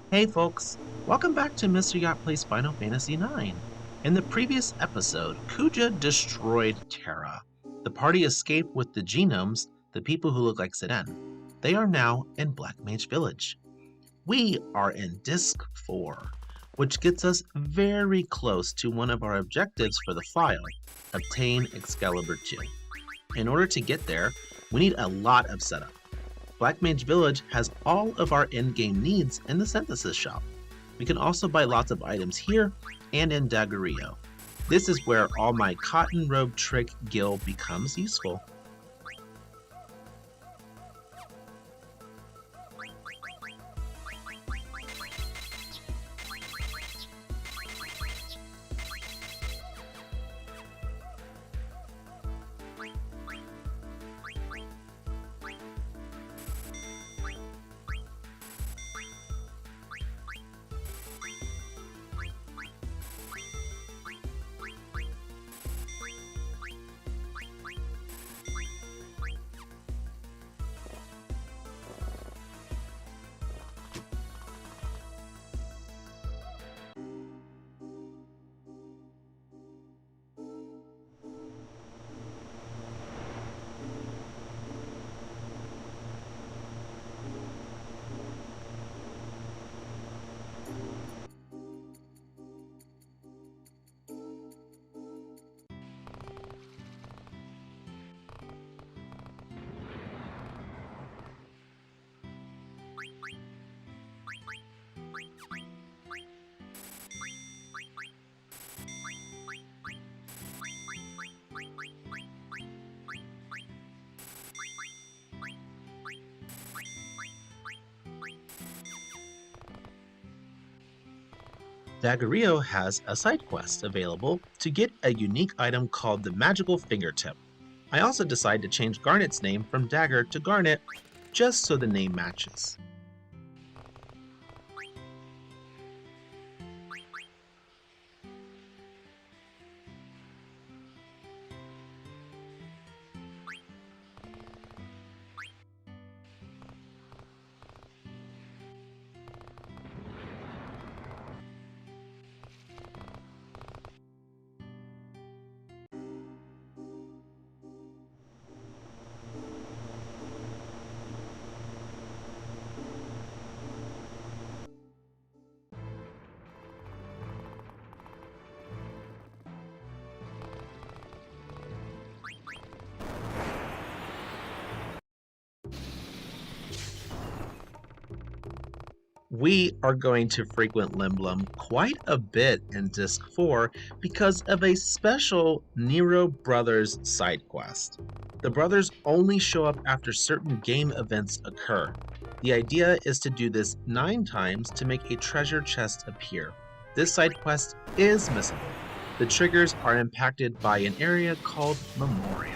Hey folks, welcome back to Mr. Yacht Plays Final Fantasy IX. In the previous episode, Kuja destroyed Terra. The party escaped with the genomes, the people who look like Seren. They are now in Black Mage Village. We are in Disc 4, which gets us very close to one of our objectives for the file, obtain Excalibur 2. In order to get there, we need a lot of setup. Black Mage Village has all of our in-game needs in the synthesis shop. We can also buy lots of items here and in Daggerio. This is where all my cotton robe trick gil becomes useful. Daggerio has a side quest available to get a unique item called the Magical Fingertip. I also decided to change Garnet's name from Dagger to Garnet just so the name matches. We are going to frequent Limblum quite a bit in Disc 4 because of a special Nero Brothers side quest. The brothers only show up after certain game events occur. The idea is to do this 9 times to make a treasure chest appear. This side quest is missable. The triggers are impacted by an area called Memoria.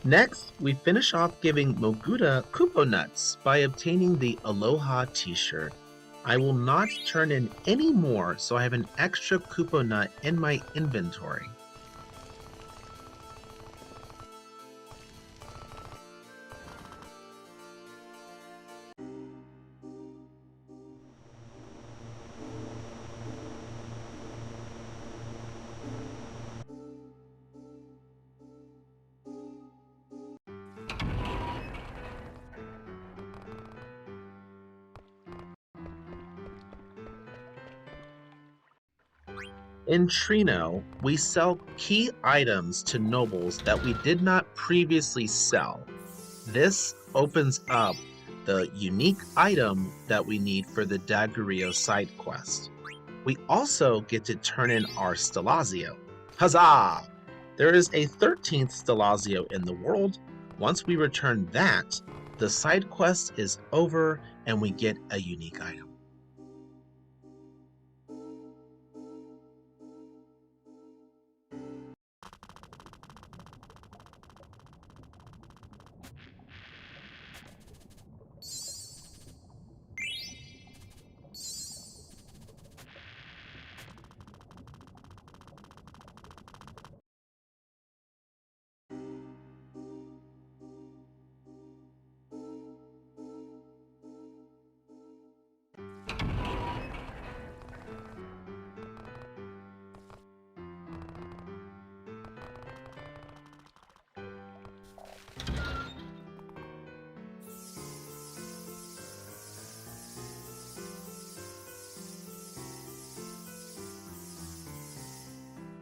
Next, we finish off giving Moguda Kupo Nuts by obtaining the Aloha t-shirt. I will not turn in any more, so I have an extra Kupo Nut in my inventory. In Trino, we sell key items to nobles that we did not previously sell. This opens up the unique item that we need for the Daggerio side quest. We also get to turn in our Stellazio. Huzzah! There is a 13th Stellazio in the world, Once we return that, the side quest is over and we get a unique item.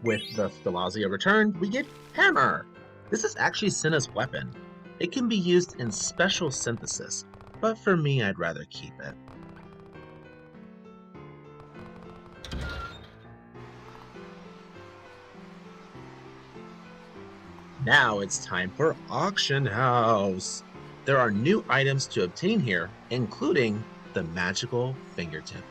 With the Thalazia returned, we get Hammer. This is actually Cinna's weapon. It can be used in special synthesis, but for me, I'd rather keep it. Now it's time for Auction House. There are new items to obtain here, including the magical fingertip.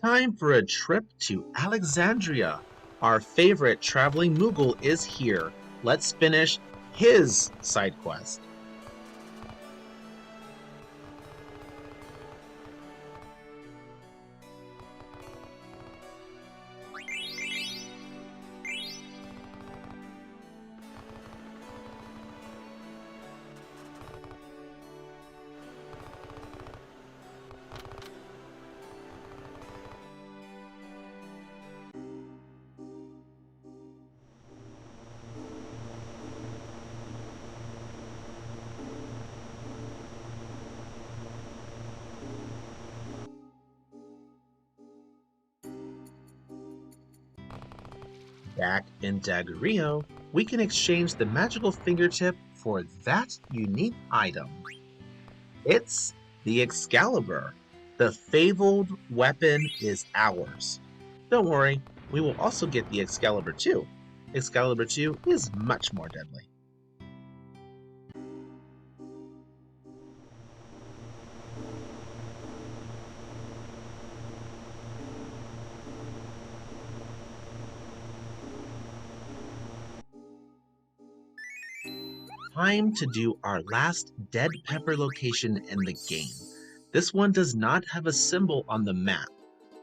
Time for a trip to Alexandria. Our favorite traveling Moogle is here. Let's finish his side quest. Back in Daggerio, we can exchange the magical fingertip for that unique item. It's the Excalibur. The fabled weapon is ours. Don't worry, we will also get the Excalibur 2. Excalibur 2 is much more deadly. Time to do our last dead pepper location in the game. This one does not have a symbol on the map,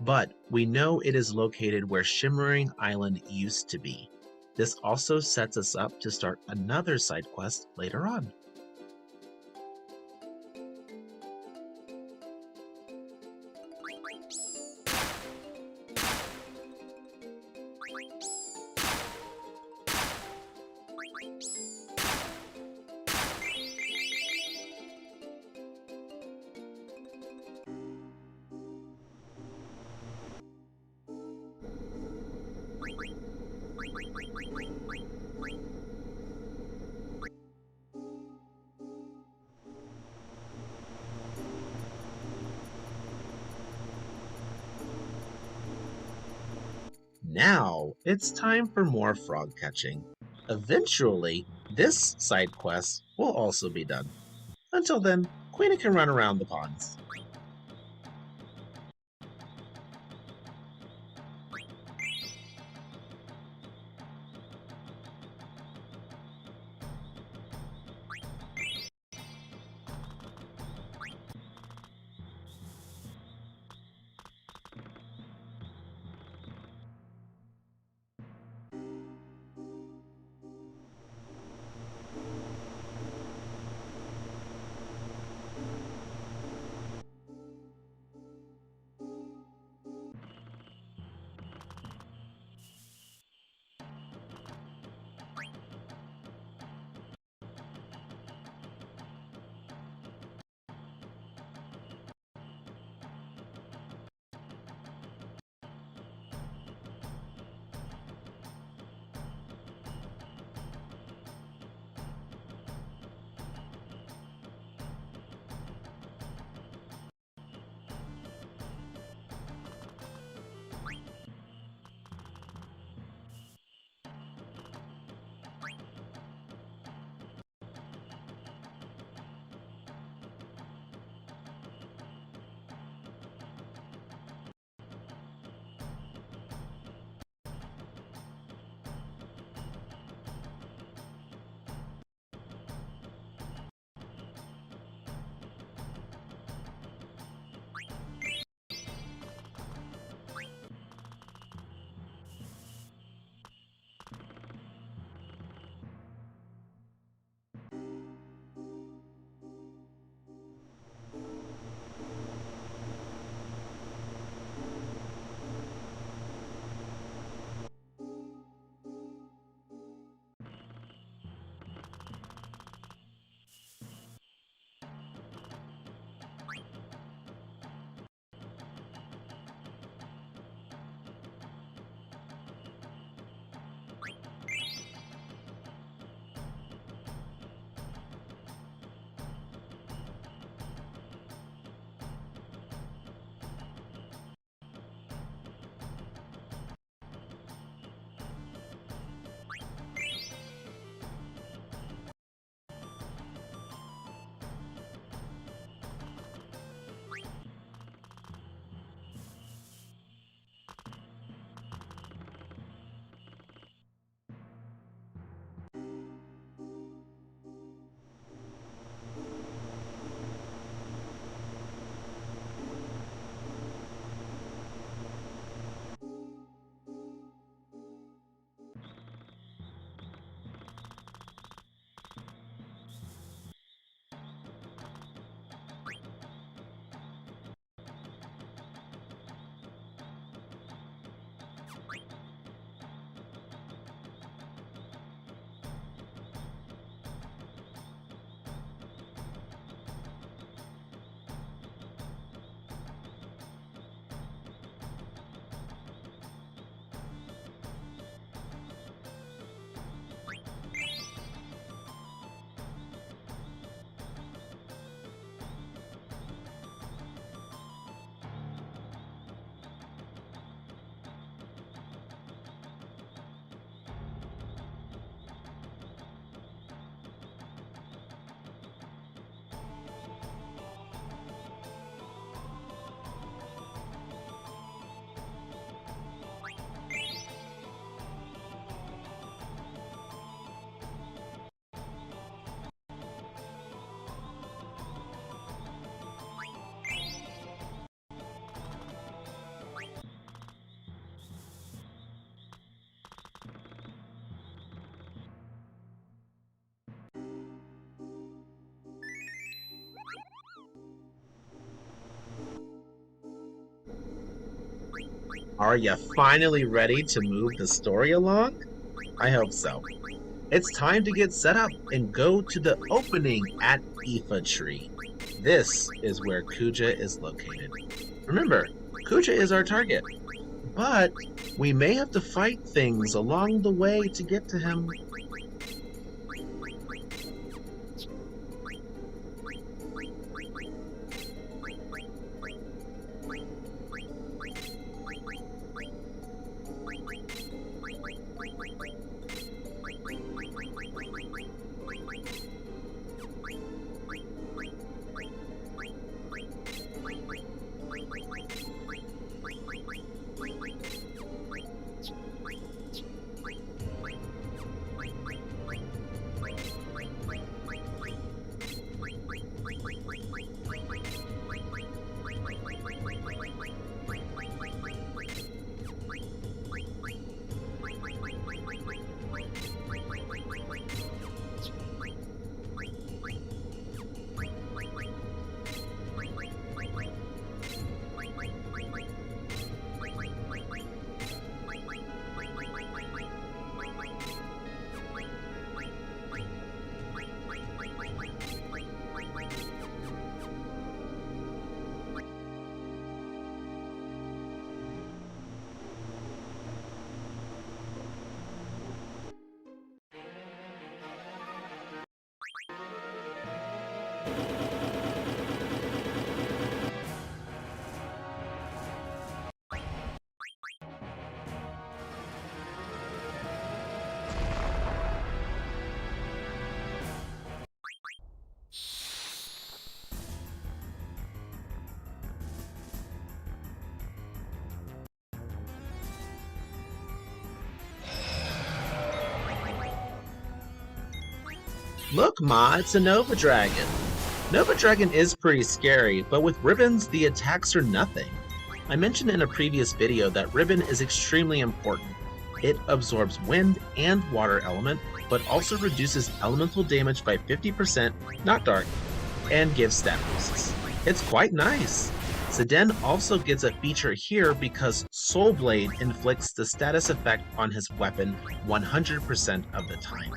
but we know it is located where Shimmering Island used to be. This also sets us up to start another side quest later on. Now it's time for more frog catching. Eventually, this side quest will also be done. Until then, Queenie can run around the ponds. Are you finally ready to move the story along? I hope so. It's time to get set up and go to the opening at Ifa Tree. This is where Kuja is located. Remember, Kuja is our target. But we may have to fight things along the way to get to him. Look, Ma, it's a Nova Dragon. Nova Dragon is pretty scary, but with ribbons, the attacks are nothing. I mentioned in a previous video that ribbon is extremely important. It absorbs wind and water element, but also reduces elemental damage by 50%, not dark, and gives stat boosts. It's quite nice. Zidane also gets a feature here because Soul Blade inflicts the status effect on his weapon 100% of the time.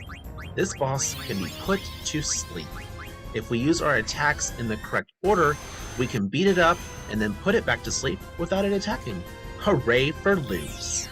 This boss can be put to sleep. If we use our attacks in the correct order, we can beat it up and then put it back to sleep without it attacking. Hooray for Luz!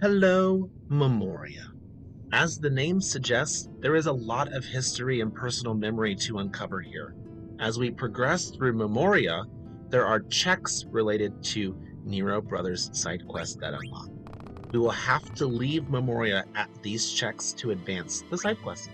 Hello, Memoria. As the name suggests, there is a lot of history and personal memory to uncover here. As we progress through Memoria, there are checks related to Nero Brothers side quests that unlock. We will have to leave Memoria at these checks to advance the side quest.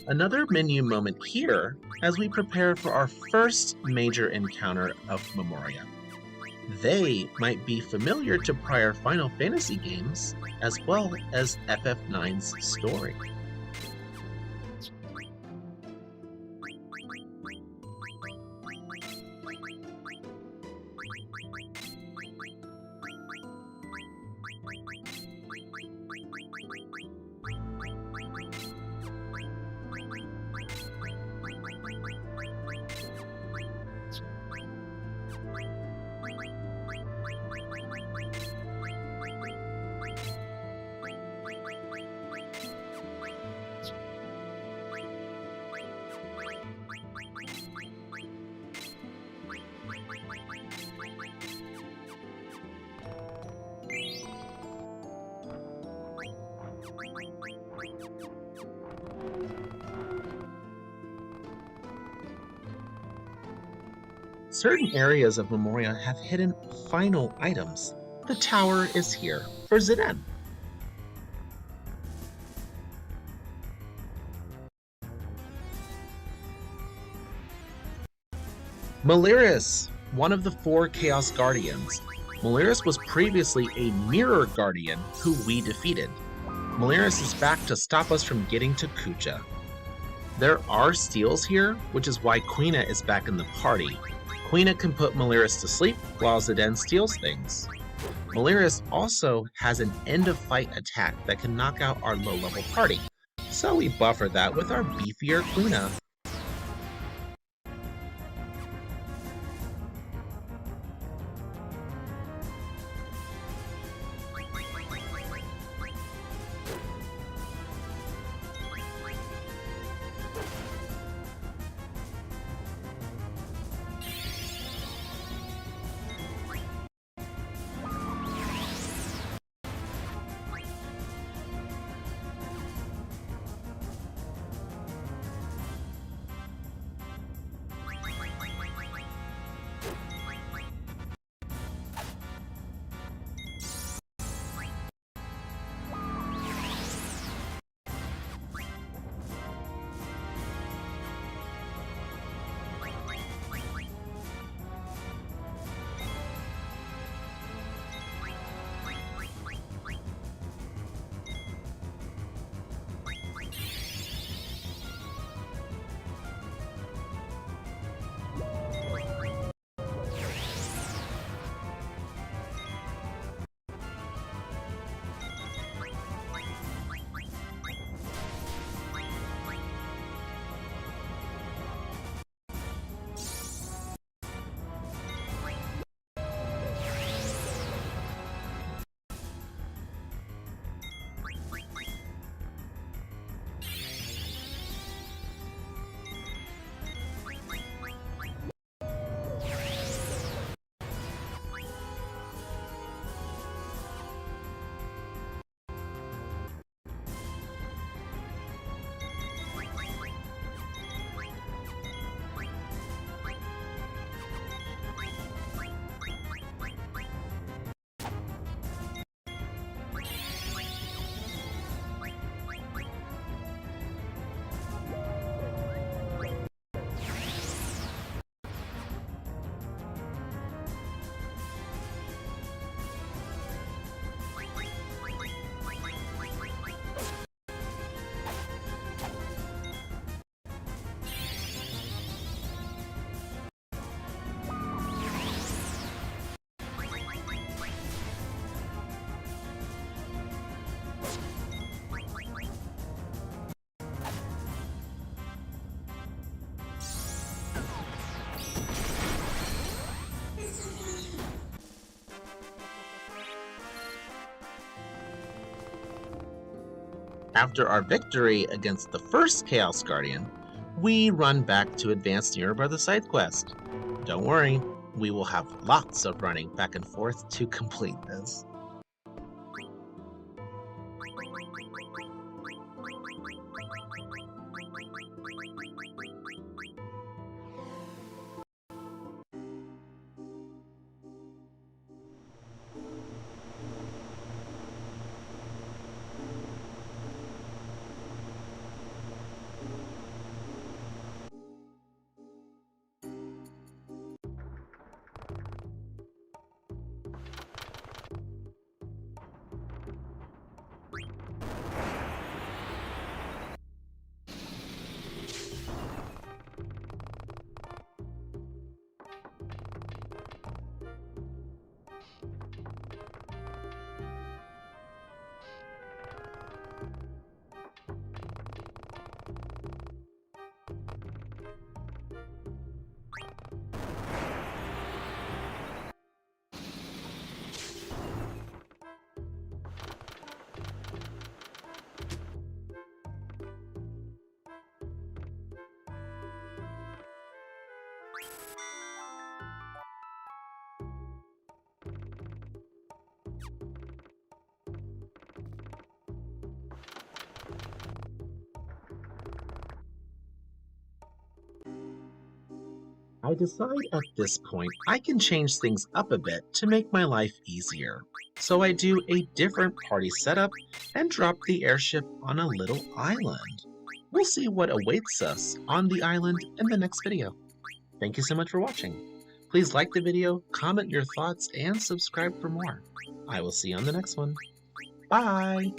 Another menu moment here as we prepare for our first major encounter of Memoria. They might be familiar to prior Final Fantasy games, as well as FF9's story. Certain areas of Memoria have hidden final items. The tower is here for Zidane. Malyrus, one of the 4 Chaos Guardians. Malyrus was previously a Mirror Guardian who we defeated. Malyrus is back to stop us from getting to Kuja. There are steals here, which is why Quina is back in the party. Quina can put Malyrus to sleep while Zidane steals things. Malyrus also has an end-of-fight attack that can knock out our low-level party, so we buffer that with our beefier Quina. After our victory against the first Chaos Guardian, we run back to advance nearer by the side quest. Don't worry, we will have lots of running back and forth to complete this. I decide at this point I can change things up a bit to make my life easier. So I do a different party setup and drop the airship on a little island. We'll see what awaits us on the island in the next video. Thank you so much for watching. Please like the video, comment your thoughts, and subscribe for more. I will see you on the next one. Bye!